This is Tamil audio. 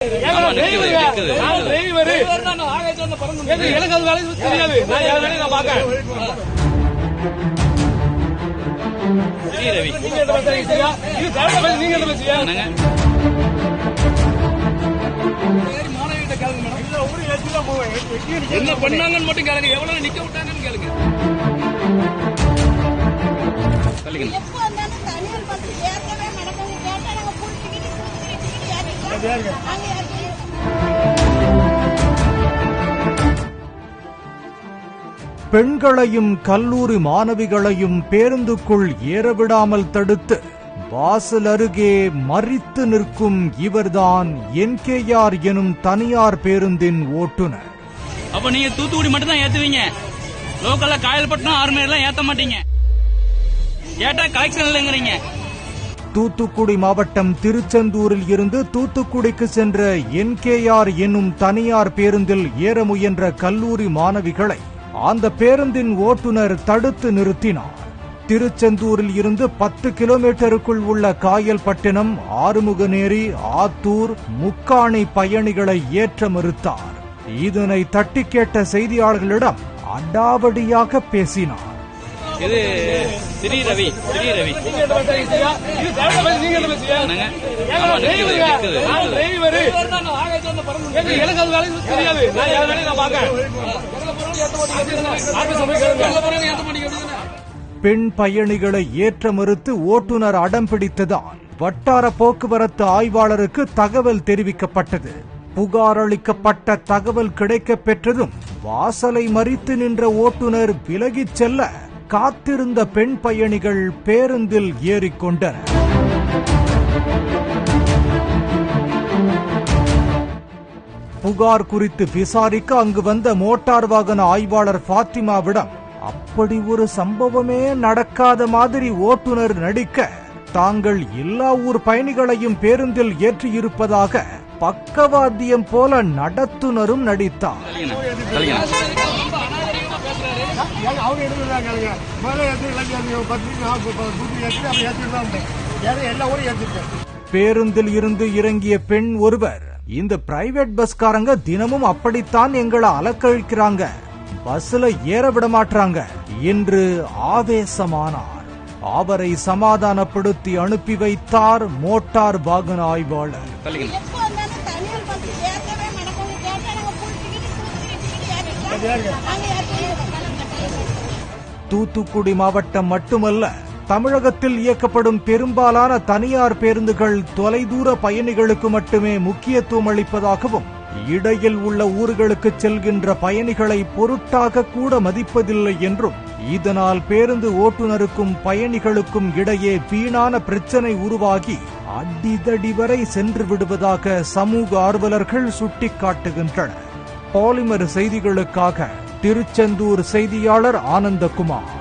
என்ன பண்ணாங்கன்னு மட்டும் கேளுங்க, எவ்வளவு நிக்க விட்டாங்கன்னு கேளுங்க. பெண்களையும் கல்லூரி மாணவிகளையும் பேருந்துக்குள் ஏறவிடாமல் தடுத்து வாசல் அருகே மறித்து நிற்கும் இவர்தான் NKR எனும் தனியார் பேருந்தின் ஓட்டுநர். அப்ப நீங்க தூத்துக்குடி மட்டும் தான் ஏத்துவீங்க, லோக்கல்ல காயல்பட்டினம் ஆர்மேர்லாம் ஏத்த மாட்டீங்க. கேட்டா கலெக்ஷன் இல்லைங்கிறீங்க. தூத்துக்குடி மாவட்டம் திருச்செந்தூரில் இருந்து தூத்துக்குடிக்கு சென்ற NKR எனும் தனியார் பேருந்தில் ஏற முயன்ற கல்லூரி மாணவிகளை அந்த பேருந்தின் ஓட்டுநர் தடுத்து நிறுத்தினார். திருச்செந்தூரில் இருந்து 10 கிலோமீட்டருக்குள் உள்ள காயல்பட்டினம், ஆறுமுகநேரி, ஆத்தூர், முக்காணி பயணிகளை ஏற்ற மறுத்தார். இதனை தட்டி கேட்ட செய்தியாளர்களிடம் அடாவடியாக பேசினார். இது ஸ்ரீ ரவி பெண் பயணிகளை ஏற்ற மறுத்து ஓட்டுநர் அடம் பிடித்ததால் வட்டார போக்குவரத்து ஆய்வாளருக்கு தகவல் தெரிவிக்கப்பட்டது. புகார் அளிக்கப்பட்ட தகவல் கிடைக்கப் பெற்றதும் வாசலை மறித்து நின்ற ஓட்டுநர் விலகிச் செல்ல காத்திருந்த பெண் பயணிகள் பேருந்தில் ஏறிக்கொண்டனர். புகார் குறித்து விசாரிக்க அங்கு வந்த மோட்டார் வாகன ஆய்வாளர் பாத்திமாவிடம் அப்படி ஒரு சம்பவமே நடக்காத மாதிரி ஓட்டுநர் நடிக்க, தாங்கள் எல்லா ஊர் பயணிகளையும் பேருந்தில் ஏற்றியிருப்பதாக பக்கவாத்தியம் போல நடத்துனரும் நடித்தார். பேருந்தில் இருந்து இறங்கிய பெண் ஒருவர், இந்த பிரைவேட் பஸ்காரங்க தினமும் அப்படித்தான் எங்களை அலக்கழிக்கிறாங்க, பஸ்ல ஏற விட மாட்டாங்க என்று ஆவேசமானார். அவரை சமாதானப்படுத்தி அனுப்பி வைத்தார் மோட்டார் வாகன ஆய்வாளர். தூத்துக்குடி மாவட்டம் மட்டுமல்ல, தமிழகத்தில் இயக்கப்படும் பெரும்பாலான தனியார் பேருந்துகள் தொலைதூர பயணிகளுக்கு மட்டுமே முக்கியத்துவம் அளிப்பதாகவும், இடையில் உள்ள ஊர்களுக்கு செல்கின்ற பயணிகளை பொருட்டாக கூட மதிப்பதில்லை என்றும், இதனால் பேருந்து ஓட்டுநருக்கும் பயணிகளுக்கும் இடையே வீணான பிரச்சனை உருவாகி அடிதடி வரை சென்று விடுவதாக சமூக ஆர்வலர்கள் சுட்டிக்காட்டுகின்றனர். பாலிமர் செய்திகளுக்காக திருச்செந்தூர் செய்தியாளர் ஆனந்தகுமார்.